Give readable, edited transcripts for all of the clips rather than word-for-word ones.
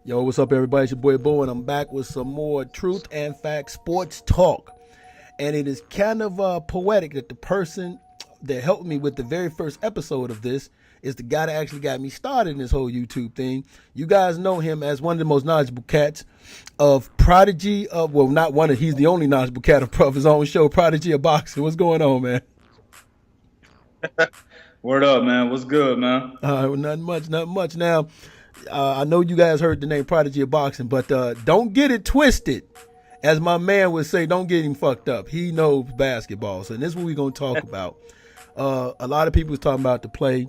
Yo, what's up, everybody? It's your boy Bo, and I'm back with some more Truth and Fact Sports Talk. And it is kind of poetic that the person that helped me with the very first episode of this is the guy that actually got me started in this whole YouTube thing. You guys know him as one of the most knowledgeable cats of Prodigy of, well, not one of, he's the only knowledgeable cat of his own show, Prodigy of Boxing. What's going on, man? Word up, man. What's good, man? Well, nothing much. Now, I know you guys heard the name Prodigy of Boxing, but don't get it twisted. As my man would say, don't get him fucked up. He knows basketball. So this is what we're going to talk about. A lot of people was talking about the play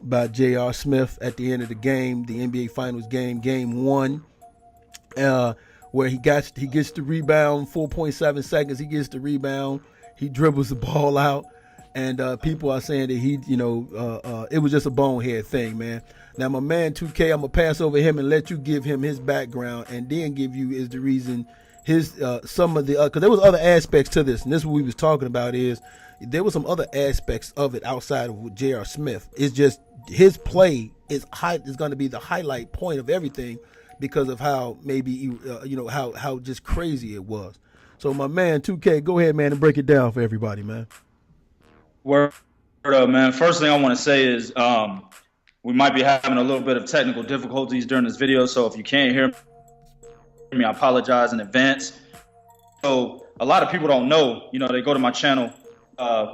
by J.R. Smith at the end of the game, the NBA Finals game 1, where he gets the rebound, 4.7 seconds. He gets the rebound. He dribbles the ball out. And people are saying that it was just a bonehead thing, man. Now, my man 2K, I'm going to pass over him and let you give him his background and then give you is the reason his some of the because there was other aspects to this, and this is what we was talking about is there was some other aspects of it outside of J.R. Smith. It's just his play is going to be the highlight point of everything because of how maybe how just crazy it was. So my man 2K, go ahead, man, and break it down for everybody, man. Word up, man. First thing I want to say is we might be having a little bit of technical difficulties during this video, so if you can't hear me, I apologize in advance. So a lot of people don't know, they go to my channel,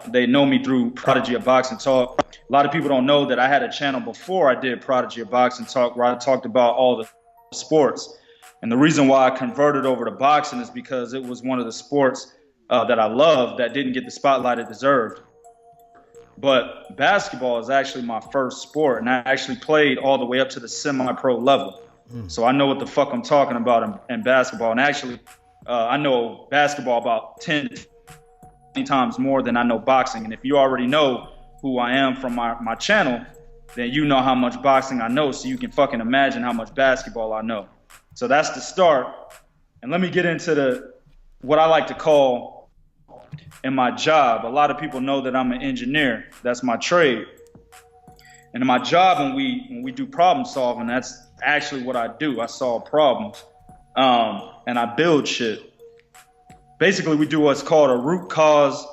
they know me through Prodigy of Boxing Talk. A lot of people don't know that I had a channel before I did Prodigy of Boxing Talk where I talked about all the sports. And the reason why I converted over to boxing is because it was one of the sports that I loved that didn't get the spotlight it deserved. But basketball is actually my first sport, and I actually played all the way up to the semi-pro level. So I know what the fuck I'm talking about in basketball. And actually, I know basketball about 10 times more than I know boxing. And if you already know who I am from my channel, then you know how much boxing I know, so you can fucking imagine how much basketball I know. So that's the start. And let me get into what I like to call in my job. A lot of people know that I'm an engineer. That's my trade. And in my job, when we do problem solving, that's actually what I do. I solve problems, and I build shit. Basically, we do what's called a root cause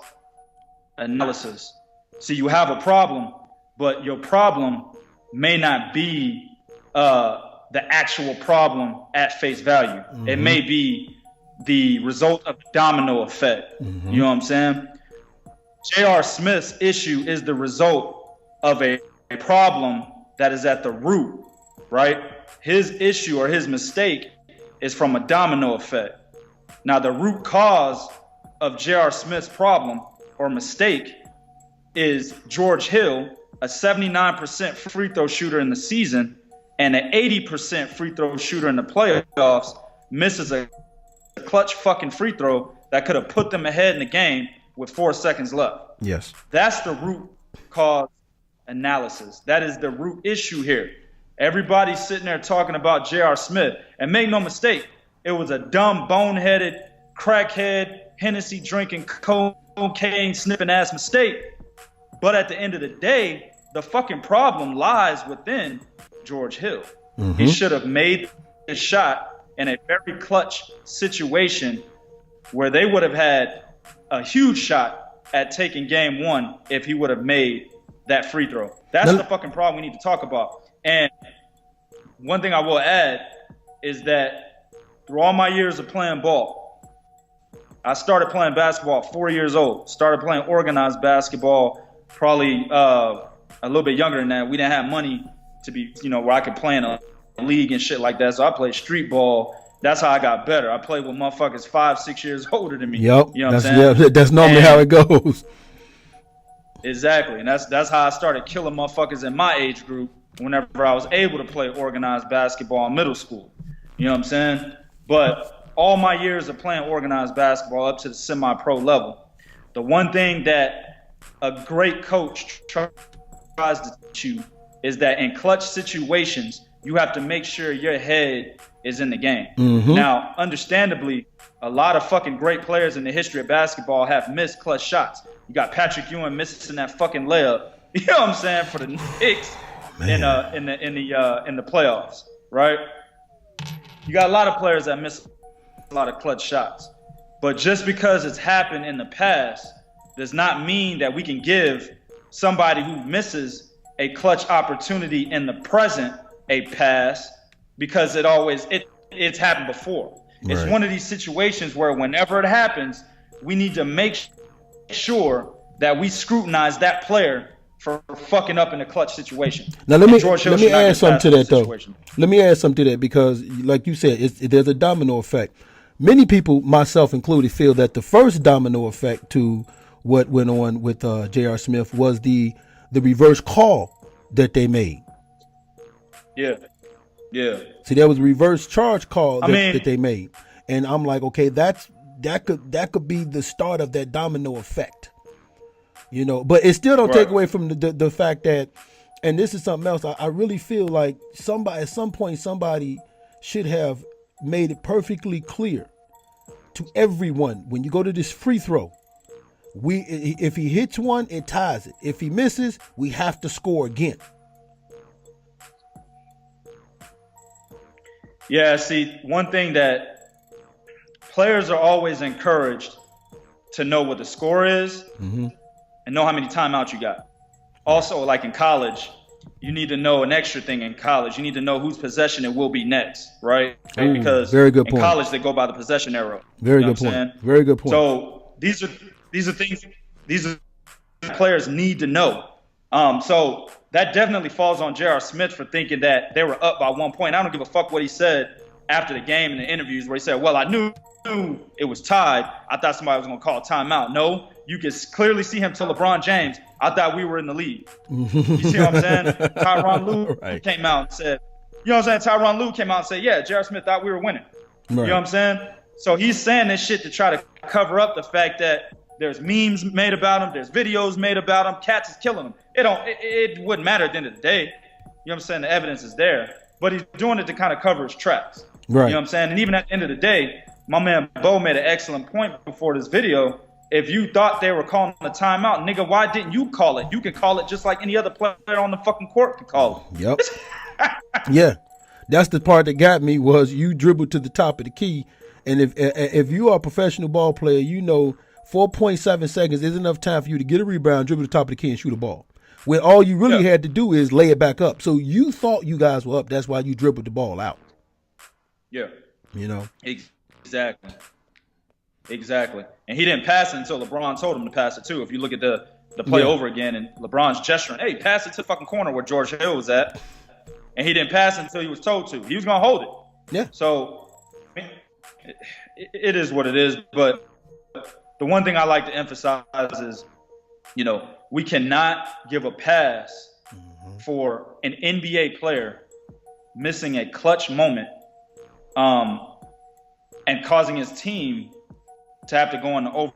analysis. So you have a problem, but your problem may not be the actual problem at face value. Mm-hmm. It may be the result of a domino effect. Mm-hmm. You know what I'm saying? J.R. Smith's issue is the result of a problem that is at the root, right? His issue or his mistake is from a domino effect. Now, the root cause of J.R. Smith's problem or mistake is George Hill, a 79% free throw shooter in the season and an 80% free throw shooter in the playoffs, misses a clutch fucking free throw that could have put them ahead in the game with 4 seconds left. Yes. That's the root cause analysis. That is the root issue here. Everybody's sitting there talking about J.R. Smith. And make no mistake, it was a dumb, boneheaded, crackhead, Hennessy drinking, cocaine sniffing ass mistake. But at the end of the day, the fucking problem lies within George Hill. Mm-hmm. He should have made a shot in a very clutch situation where they would have had a huge shot at taking game 1 if he would have made that free throw. That's the fucking problem we need to talk about. And one thing I will add is that through all my years of playing ball, I started playing basketball at 4 years old. Started playing organized basketball probably a little bit younger than that. We didn't have money to be, where I could play in a league and shit like that. So I played street ball. That's how I got better. I played with motherfuckers 5-6 years older than me. Yep. You know what I'm saying? Yeah, that's normally how it goes. Exactly. And that's how I started killing motherfuckers in my age group whenever I was able to play organized basketball in middle school. You know what I'm saying? But all my years of playing organized basketball up to the semi-pro level, the one thing that a great coach tries to teach you is that in clutch situations, you have to make sure your head is in the game. Mm-hmm. Now, understandably, a lot of fucking great players in the history of basketball have missed clutch shots. You got Patrick Ewing missing that fucking layup. You know what I'm saying, for the Knicks in the playoffs, right? You got a lot of players that miss a lot of clutch shots. But just because it's happened in the past does not mean that we can give somebody who misses a clutch opportunity in the present a pass, because it's happened before. Right. It's one of these situations where whenever it happens, we need to make sure that we scrutinize that player for fucking up in a clutch situation. Now let me add something to that though. Let me add something to that, because like you said, there's a domino effect. Many people, myself included, feel that the first domino effect to what went on with J.R. Smith was the reverse call that they made. Yeah. See, there was a reverse charge call that they made, and I'm like, okay, that could be the start of that domino effect, you know. But it still don't take away from the fact that, and this is something else. I really feel like at some point somebody should have made it perfectly clear to everyone, when you go to this free throw, if he hits one, it ties it. If he misses, we have to score again. Yeah, see, one thing that players are always encouraged to know what the score is and know how many timeouts you got. Also, like in college, you need to know an extra thing in college. You need to know whose possession it will be next, right? Ooh, because very good point. In college, they go by the possession arrow. Very good point. Very good point. So these are things players need to know. So that definitely falls on J.R. Smith for thinking that they were up by 1 point. I don't give a fuck what he said after the game in the interviews, where he said, well, I knew it was tied. I thought somebody was going to call a timeout. No, you can clearly see him to LeBron James. I thought we were in the lead. You see what I'm saying? Tyronn Lue came out and said, you know what I'm saying? Tyronn Lue came out and said, yeah, J.R. Smith thought we were winning. Right. You know what I'm saying? So he's saying this shit to try to cover up the fact that there's memes made about him. There's videos made about him. Cats is killing him. It wouldn't matter at the end of the day. You know what I'm saying? The evidence is there. But he's doing it to kind of cover his tracks. Right. You know what I'm saying? And even at the end of the day, my man Bo made an excellent point before this video. If you thought they were calling a timeout, nigga, why didn't you call it? You can call it just like any other player on the fucking court can call it. Yep. Yeah. That's the part that got me, was you dribbled to the top of the key. And if you are a professional ball player, you know 4.7 seconds is enough time for you to get a rebound, dribble to the top of the key, and shoot a ball. When all you really had to do is lay it back up. So you thought you guys were up. That's why you dribbled the ball out. Yeah. You know? Exactly. And he didn't pass it until LeBron told him to pass it too. If you look at the play over again, and LeBron's gesturing, hey, pass it to the fucking corner where George Hill was at. And he didn't pass it until he was told to. He was going to hold it. Yeah. So I mean, it is what it is. But the one thing I like to emphasize is, you know, we cannot give a pass for an NBA player missing a clutch moment and causing his team to have to go into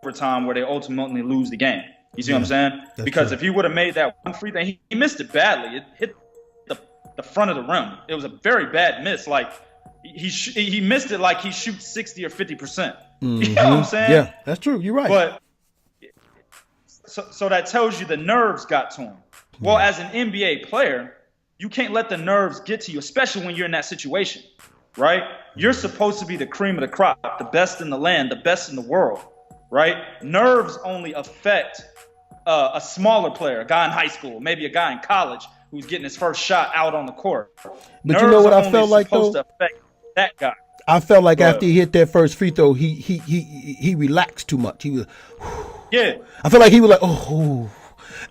overtime where they ultimately lose the game. You see what I'm saying? Because if he would have made that one free throw, he missed it badly. It hit the front of the rim. It was a very bad miss. Like he missed it like he shoots 60 or 50%. You know what I'm saying? Yeah, that's true. You're right. But so that tells you the nerves got to him. Well, as an NBA player, you can't let the nerves get to you, especially when you're in that situation, right? You're supposed to be the cream of the crop, the best in the land, the best in the world, right? Nerves only affect a smaller player, a guy in high school, maybe a guy in college who's getting his first shot out on the court. But nerves, you know what I felt like, though? To affect that guy. I felt like after he hit that first free throw, he relaxed too much. He was, I feel like he was like, oh,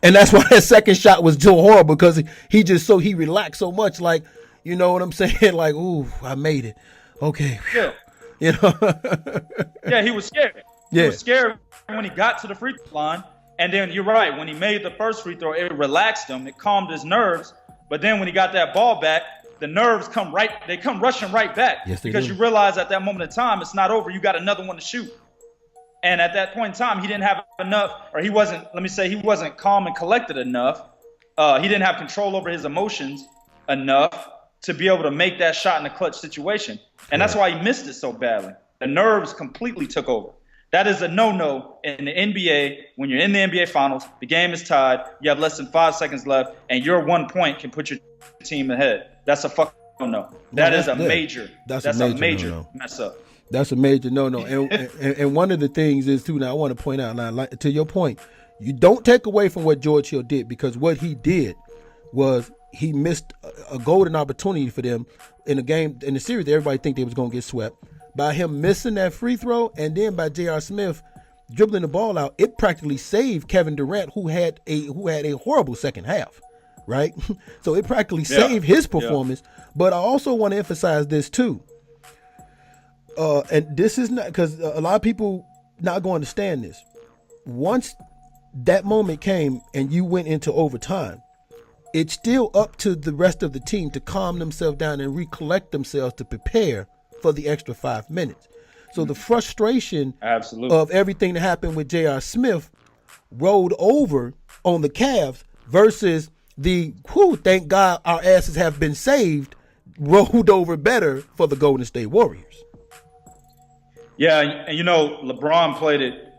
and that's why that second shot was so horrible, because he relaxed so much, like, you know what I'm saying? Like, ooh, I made it. Okay. Yeah. You know? Yeah, he was scared. Yeah. He was scared when he got to the free throw line. And then you're right, when he made the first free throw, it relaxed him. It calmed his nerves. But then when he got that ball back, the nerves come rushing right back. Yes, because you realize at that moment in time, it's not over. You got another one to shoot. And at that point in time, he didn't have enough, or he wasn't calm and collected enough. He didn't have control over his emotions enough to be able to make that shot in a clutch situation. And that's why he missed it so badly. The nerves completely took over. That is a no-no in the NBA. When you're in the NBA Finals, the game is tied, you have less than 5 seconds left, and your 1 point can put your team ahead. That's a fucking no. That is a major. That's a major no-no. mess up. That's a major no-no. And one of the things is too. Now I want to point out. Now, like, to your point, you don't take away from what George Hill did, because what he did was he missed a golden opportunity for them in a game in the series that everybody think they was gonna get swept. By him missing that free throw, and then by J.R. Smith dribbling the ball out, it practically saved Kevin Durant, who had a horrible second half, right? So it practically saved his performance. But I also want to emphasize this too, and this is not, because a lot of people not going to understand this. Once that moment came and you went into overtime, it's still up to the rest of the team to calm themselves down and recollect themselves to prepare for the extra 5 minutes. So the frustration of everything that happened with J.R. Smith rolled over on the Cavs versus the, thank God our asses have been saved, rolled over better for the Golden State Warriors. Yeah, and LeBron played it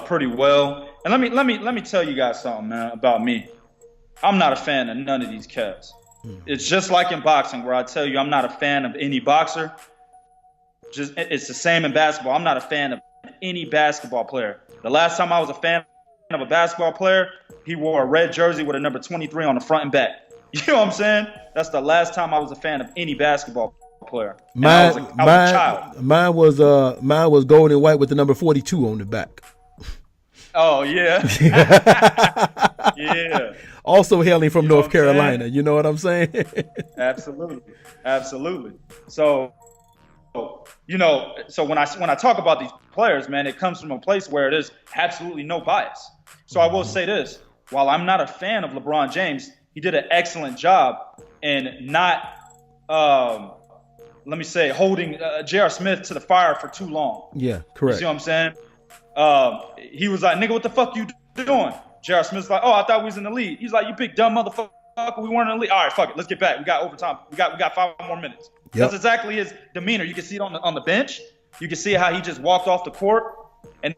pretty well. And let me tell you guys something, man, about me. I'm not a fan of none of these Cavs. It's just like in boxing, where I tell you I'm not a fan of any boxer. It's the same in basketball. I'm not a fan of any basketball player. The last time I was a fan of a basketball player, he wore a red jersey with a number 23 on the front and back. You know what I'm saying? That's the last time I was a fan of any basketball player. I was a child. Mine was gold and white with the number 42 on the back. Oh yeah. Yeah. Also hailing from North Carolina. You know what I'm saying? Absolutely. So when I talk about these players, man, it comes from a place where there's absolutely no bias. So I will say this: while I'm not a fan of LeBron James, he did an excellent job in not, holding J.R. Smith to the fire for too long. Yeah, correct. You see what I'm saying? He was like, "Nigga, what the fuck you doing?" J.R. Smith's like, "Oh, I thought we was in the lead." He's like, "You big dumb motherfucker, we weren't in the lead. All right, fuck it, let's get back. We got overtime. We got 5 more minutes." Yep. That's exactly his demeanor. You can see it on the bench. You can see how he just walked off the court, and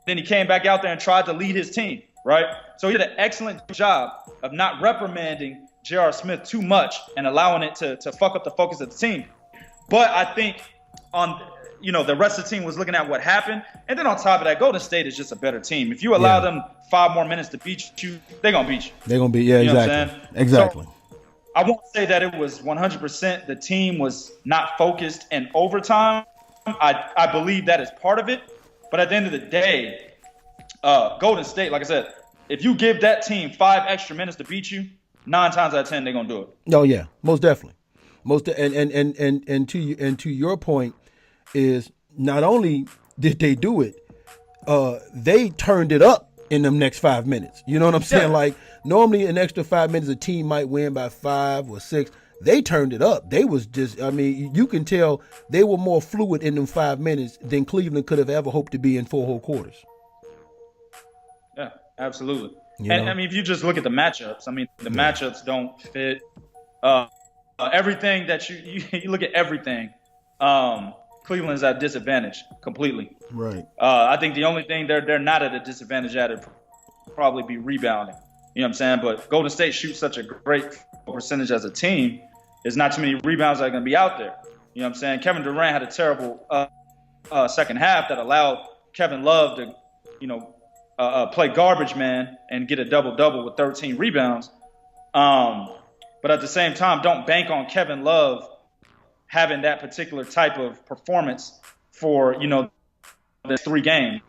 then he came back out there and tried to lead his team, right? So he did an excellent job of not reprimanding J.R. Smith too much and allowing it to fuck up the focus of the team. But I think the rest of the team was looking at what happened, and then on top of that, Golden State is just a better team. If you allow them 5 more minutes to beat you, they're gonna beat you. They're gonna be exactly. So, I won't say that it was 100% the team was not focused in overtime. I believe that is part of it. But at the end of the day, Golden State, like I said, if you give that team 5 extra minutes to beat you, 9 times out of 10 they're gonna do it. Oh yeah, most definitely. And to your point is, not only did they do it, they turned it up in them next 5 minutes. You know what I'm saying? Yeah. Like, normally an extra 5 minutes, a team might win by 5 or 6. They turned it up. They was just, you can tell they were more fluid in them 5 minutes than Cleveland could have ever hoped to be in 4 whole quarters. Yeah, absolutely. And if you just look at the matchups, the matchups don't fit. Everything that you look at everything, Cleveland's at disadvantage completely. Right. I think the only thing they're not at a disadvantage at would probably be rebounding. You know what I'm saying? But Golden State shoots such a great percentage as a team. There's not too many rebounds that are going to be out there. You know what I'm saying? Kevin Durant had a terrible second half that allowed Kevin Love to, play garbage man and get a double-double with 13 rebounds. But at the same time, don't bank on Kevin Love having that particular type of performance for, the 3 games,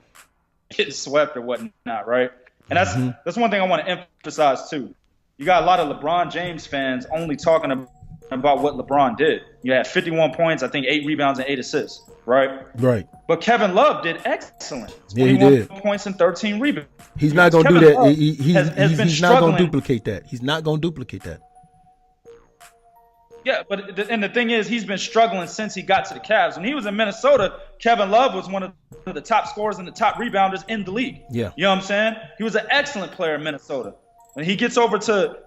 get swept or whatnot, right? And that's one thing I want to emphasize too. You got a lot of LeBron James fans only talking about what LeBron did. You had 51 points, I think 8 rebounds and 8 assists, right? Right. But Kevin Love did excellent. Yeah, he did. 21 points and 13 rebounds. He's not going to do that. He's not going to duplicate that. He's not going to duplicate that. Yeah, but the thing is, he's been struggling since he got to the Cavs. When he was in Minnesota, Kevin Love was one of the top scorers and the top rebounders in the league. Yeah. You know what I'm saying? He was an excellent player in Minnesota. When he gets over to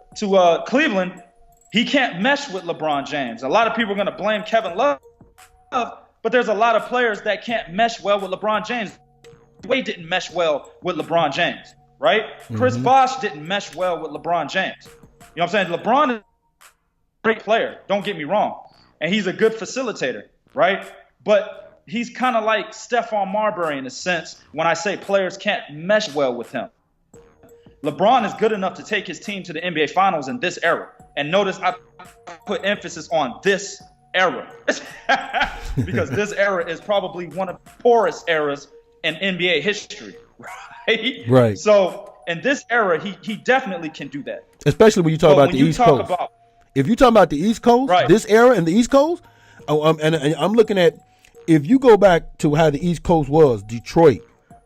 Cleveland, he can't mesh with LeBron James. A lot of people are going to blame Kevin Love, but there's a lot of players that can't mesh well with LeBron James. Wade didn't mesh well with LeBron James, right? Chris Bosh didn't mesh well with LeBron James. You know what I'm saying? LeBron great player, don't get me wrong. And he's a good facilitator, right? But he's kind of like Stephon Marbury in a sense when I say players can't mesh well with him. LeBron is good enough to take his team to the NBA Finals in this era. And notice I put emphasis on this era. Because this era is probably one of the poorest eras in NBA history, right? Right. So in this era, he definitely can do that. Especially when you talk about the East Coast. If you're talking about the East Coast, right, this era and the East Coast, and I'm looking at, if you go back to how the East Coast was, Detroit,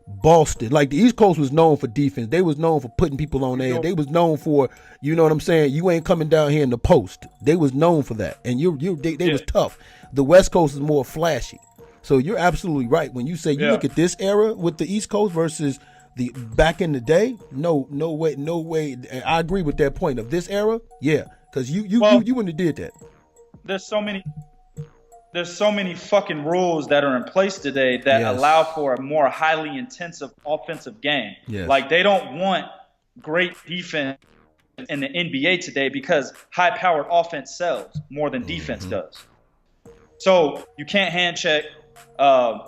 Boston, like the East Coast was known for defense. They was known for putting people on edge. They was known for, you know what I'm saying, you ain't coming down here in the post. They was known for that. And they was tough. The West Coast is more flashy. So you're absolutely right. When you say you look at this era with the East Coast versus the back in the day, no way. I agree with that point of this era. Yeah. Because you wouldn't have did that. There's so many fucking rules that are in place today that allow for a more highly intensive offensive game. Yes. Like they don't want great defense in the NBA today because high-powered offense sells more than defense does. So you can't hand check. I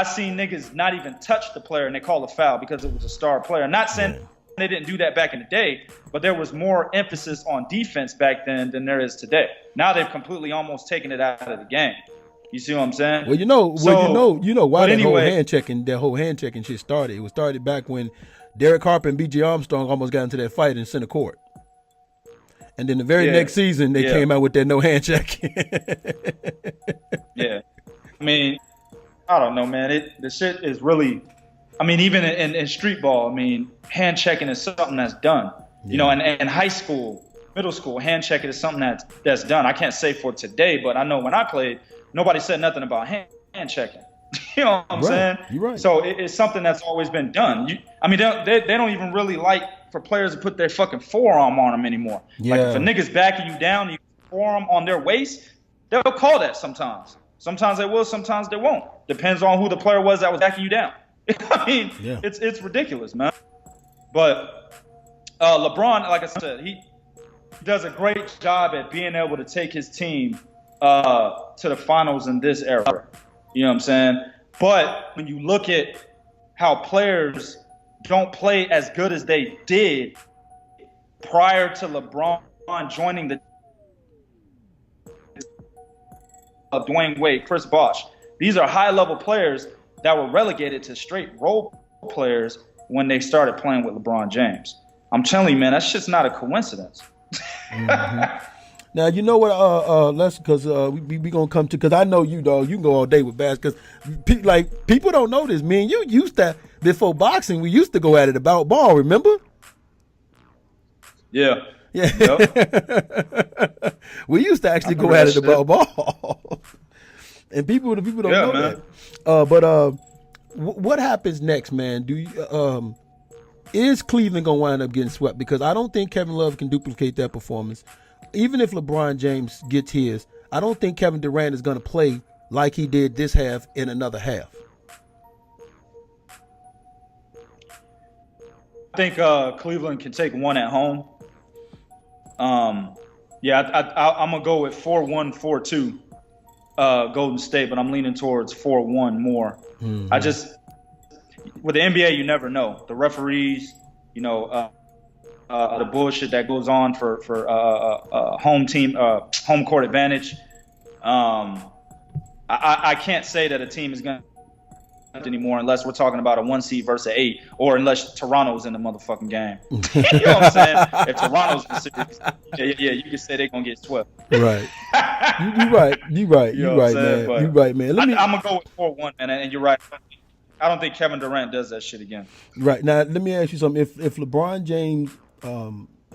seen niggas not even touch the player and they call a foul because it was a star player. Not saying they didn't do that back in the day, but there was more emphasis on defense back then than there is today. Now they've completely almost taken it out of the game. You see what I'm saying? Well, you know why that whole hand checking shit started. It was started back when Derek Harper and B.J. Armstrong almost got into that fight in center court. And then the very next season, they came out with that no hand checking. Yeah. I mean, I don't know, man. The shit is really, I mean, even in street ball, I mean, hand checking is something that's done. You know, and in high school, middle school, hand checking is something that's done. I can't say for today, but I know when I played, nobody said nothing about hand checking. You know what I'm saying? You're right. So it's something that's always been done. They don't even really like for players to put their fucking forearm on them anymore. Yeah. Like if a nigga's backing you down, you forearm on their waist, they'll call that sometimes. Sometimes they will, sometimes they won't. Depends on who the player was that was backing you down. I mean, it's ridiculous, man. But LeBron, like I said, he does a great job at being able to take his team to the finals in this era. You know what I'm saying? But when you look at how players don't play as good as they did prior to LeBron joining the Dwayne Wade, Chris Bosh, these are high-level players that were relegated to straight role players when they started playing with LeBron James. I'm telling you, man, that shit's not a coincidence. Now, you know what, Les, because we going to come to, because I know you, dog, you can go all day with bass, because people don't know this. Me and you used to, before boxing, we used to go at it about ball, remember? Yeah. Yep. We used to actually go at it about ball. And people don't know man. that. What happens next, man? Do you, is Cleveland going to wind up getting swept? Because I don't think Kevin Love can duplicate that performance. Even if LeBron James gets his, I don't think Kevin Durant is going to play like he did this half in another half. I think Cleveland can take one at home. I'm going to go with 4-1, 4-2 Golden State, but I'm leaning towards 4-1 more. Mm-hmm. With the NBA, you never know. The referees, the bullshit that goes on for home court advantage. I can't say that a team is going to anymore unless we're talking about a 1 seed versus 8, or unless Toronto's in the motherfucking game. You know what I'm saying? If Toronto's in the series, you can say they're gonna get swept. Right. You're right. You're right, man. You're right, man. I'm gonna go with 4-1, man, and you're right. I don't think Kevin Durant does that shit again. Right. Now, let me ask you something. If LeBron James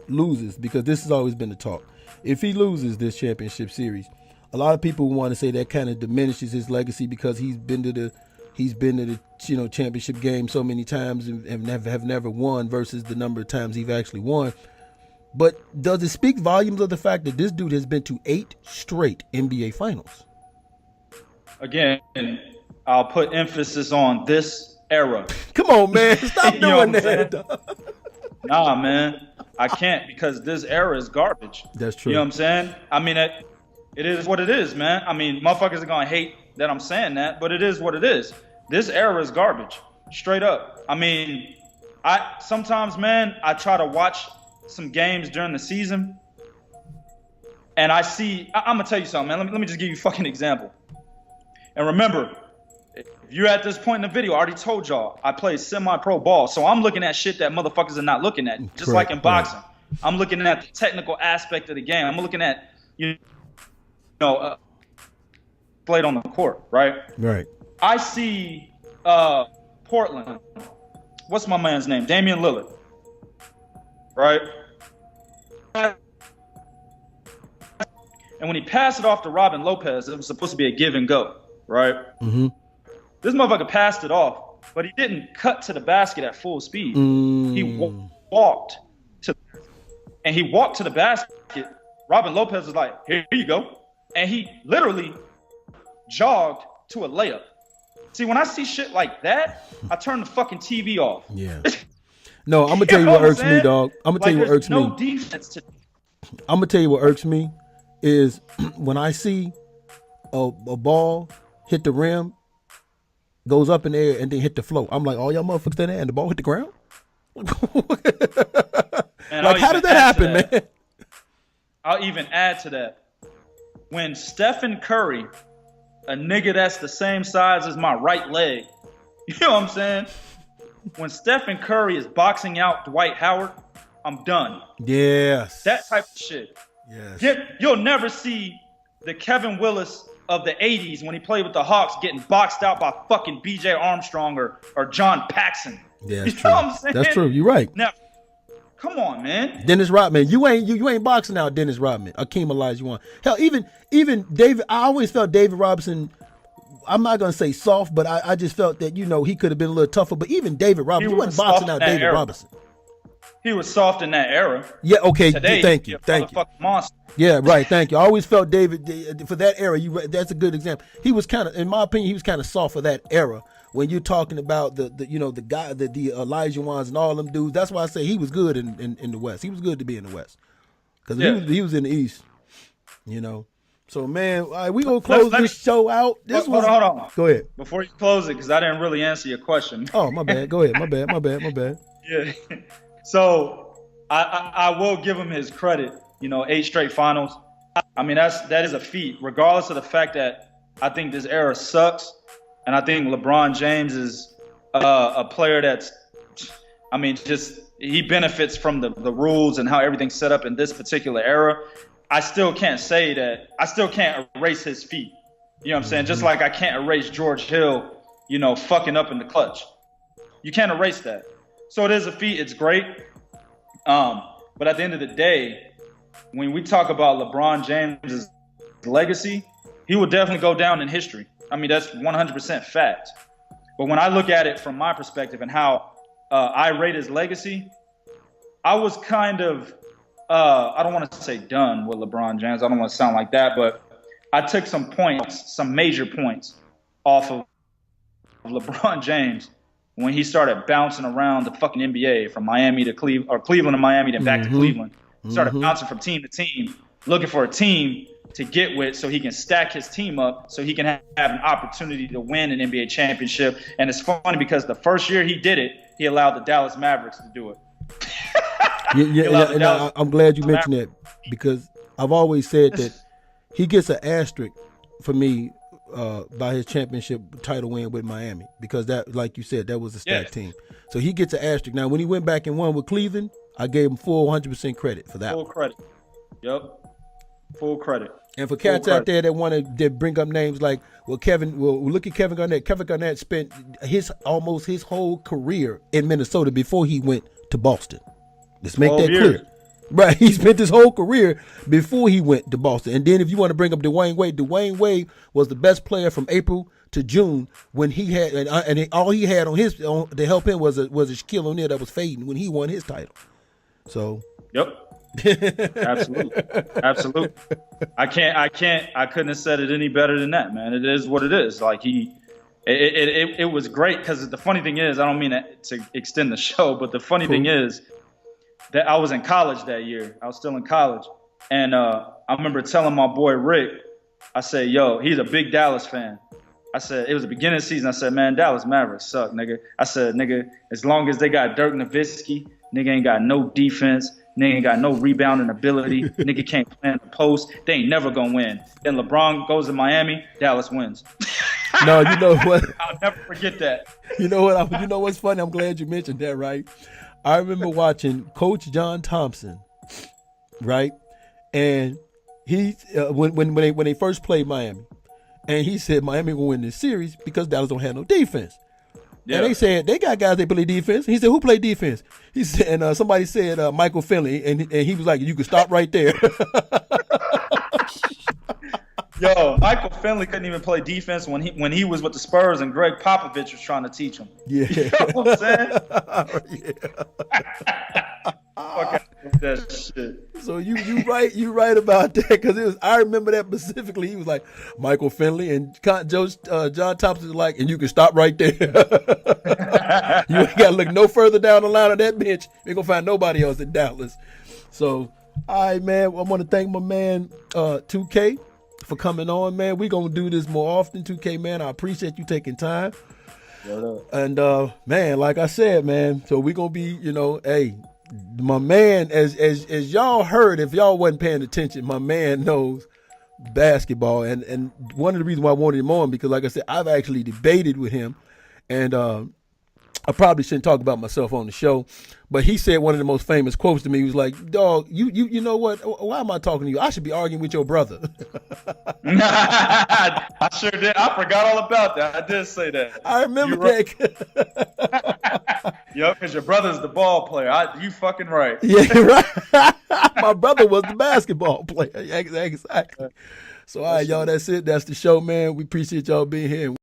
loses, because this has always been the talk, if he loses this championship series, a lot of people want to say that kind of diminishes his legacy because he's been to the championship game so many times and have never won versus the number of times he's actually won. But does it speak volumes of the fact that this dude has been to 8 straight NBA finals? Again, I'll put emphasis on this era. Come on, man. Stop doing that. Nah, man. I can't because this era is garbage. That's true. You know what I'm saying? I mean, it is what it is, man. I mean, motherfuckers are gonna hate that I'm saying that, but it is what it is. This era is garbage, straight up. I mean, sometimes, man, I try to watch some games during the season, and I'm gonna tell you something, man. Let me just give you a fucking example. And remember, if you're at this point in the video, I already told y'all I play semi-pro ball, so I'm looking at shit that motherfuckers are not looking at. Just Correct, like in boxing, right. I'm looking at the technical aspect of the game. I'm looking at played on the court, right? Right. I see Portland. What's my man's name? Damian Lillard, right? And when he passed it off to Robin Lopez, it was supposed to be a give and go, right? Mm-hmm. This motherfucker passed it off, but he didn't cut to the basket at full speed. He walked to the basket. Robin Lopez was like, "Here you go," and he literally jogged to a layup. See, when I see shit like that, I turn the fucking TV off. Yeah. No, I'm gonna tell you what irks me, dog. I'm gonna tell you what irks me. Defense I'm gonna tell you what irks me is when I see a ball hit the rim, goes up in the air, and then hit the floor. I'm like, all y'all motherfuckers stand there and the ball hit the ground? Man, like, how did that happen, man? I'll even add to that. When Stephen Curry, a nigga that's the same size as my right leg, you know what I'm saying? When Stephen Curry is boxing out Dwight Howard, I'm done. Yes. That type of shit. Yes. You'll never see the Kevin Willis of the 80s when he played with the Hawks getting boxed out by fucking B.J. Armstrong or John Paxson. Yeah, you that's know true. what I'm saying? That's true. You're right. Now, come on, man. Dennis Rodman. You ain't boxing out Dennis Rodman. Akeem Olajuwon. Hell, even David. I always felt David Robinson. I'm not gonna say soft, but I just felt that he could have been a little tougher. But even David Robinson, you wasn't boxing out David Robinson. He was soft in that era. Yeah. Okay. Today, thank you. Monster. Yeah. Right. Thank you. I always felt David for that era. That's a good example. He was kind of, in my opinion, he was kind of soft for that era. When you're talking about the guy, the Olajuwons and all them dudes, that's why I say he was good in the West. He was good to be in the West because he was in the East. So man, all right, we gonna close this show out. Hold on. Go ahead. Before you close it, because I didn't really answer your question. Oh, my bad. Go ahead. My bad. Yeah. So I will give him his credit. 8 straight finals. I mean, that is a feat, regardless of the fact that I think this era sucks, and I think LeBron James is a player that's, I mean, just he benefits from the rules and how everything's set up in this particular era. I still can't say that. I still can't erase his feat. You know what I'm saying? Just like I can't erase George Hill, fucking up in the clutch. You can't erase that. So it is a feat. It's great. But at the end of the day, when we talk about LeBron James' legacy, he will definitely go down in history. I mean, that's 100% fact. But when I look at it from my perspective and how I rate his legacy, I was kind of, I don't want to say done with LeBron James. I don't want to sound like that, but I took some major points off of LeBron James when he started bouncing around the fucking NBA from Miami to Cleveland, or Cleveland to Miami, then back to Cleveland. Started bouncing from team to team, looking for a team to get with so he can stack his team up so he can have an opportunity to win an NBA championship. And it's funny because the first year he did it, he allowed the Dallas Mavericks to do it. I'm glad you mentioned that because I've always said that he gets an asterisk for me by his championship title win with Miami because that, like you said, that was a stacked team. So he gets an asterisk. Now, when he went back and won with Cleveland, I gave him full 100% credit for that. Full credit. Yep. Full credit. And for cats out there that want to bring up names like, look at Kevin Garnett. Kevin Garnett spent almost his whole career in Minnesota before he went to Boston. Let's make that clear. Right, he spent his whole career before he went to Boston. And then if you want to bring up Dwayne Wade was the best player from April to June when he had, and all he had to help him was a Shaquille O'Neal that was fading when he won his title. So. Yep. Absolutely. I couldn't have said it any better than that, man. It is what it is. Like it was great because the funny thing is, I don't mean to extend the show, but the funny thing is, that I was in college that year. I was still in college. And I remember telling my boy Rick, I said, yo, he's a big Dallas fan. I said, it was the beginning of the season. I said, man, Dallas Mavericks suck, nigga. I said, nigga, as long as they got Dirk Nowitzki, nigga ain't got no defense. Nigga ain't got no rebounding ability. Nigga can't play in the post. They ain't never gonna win. Then LeBron goes to Miami, Dallas wins. No, you know what? I'll never forget that. You know what? You know what's funny? I'm glad you mentioned that, right? I remember watching Coach John Thompson, right? And he when they first played Miami, and he said Miami will win this series because Dallas don't have no defense. Yeah. And they said they got guys that play defense. He said, who play defense? He said, and somebody said Michael Finley, and he was like, you can stop right there. Yo, Michael Finley couldn't even play defense when he was with the Spurs, and Greg Popovich was trying to teach him. Yeah, you know what I'm saying? Yeah. That shit. So you right about that, because I remember that specifically. He was like Michael Finley, and John Thompson was like, and you can stop right there. You ain't got to look no further down the line of that bench. You ain't gonna find nobody else in Dallas. So, all right, man. I want to thank my man 2K for coming on, man. We gonna do this more often, 2K, man. I appreciate you taking time. And man, like I said, man. So we gonna be, hey. My man, as y'all heard, if y'all wasn't paying attention, my man knows basketball, and one of the reasons why I wanted him on, because like I said, I've actually debated with him, and I probably shouldn't talk about myself on the show, but he said one of the most famous quotes to me. He was like, dog, you know what? Why am I talking to you? I should be arguing with your brother. I sure did. I forgot all about that. I did say that. I remember that. Yo, because your brother's the ball player. You fucking right. Yeah, right. My brother was the basketball player. Exactly. So, all right, y'all, that's it. That's the show, man. We appreciate y'all being here.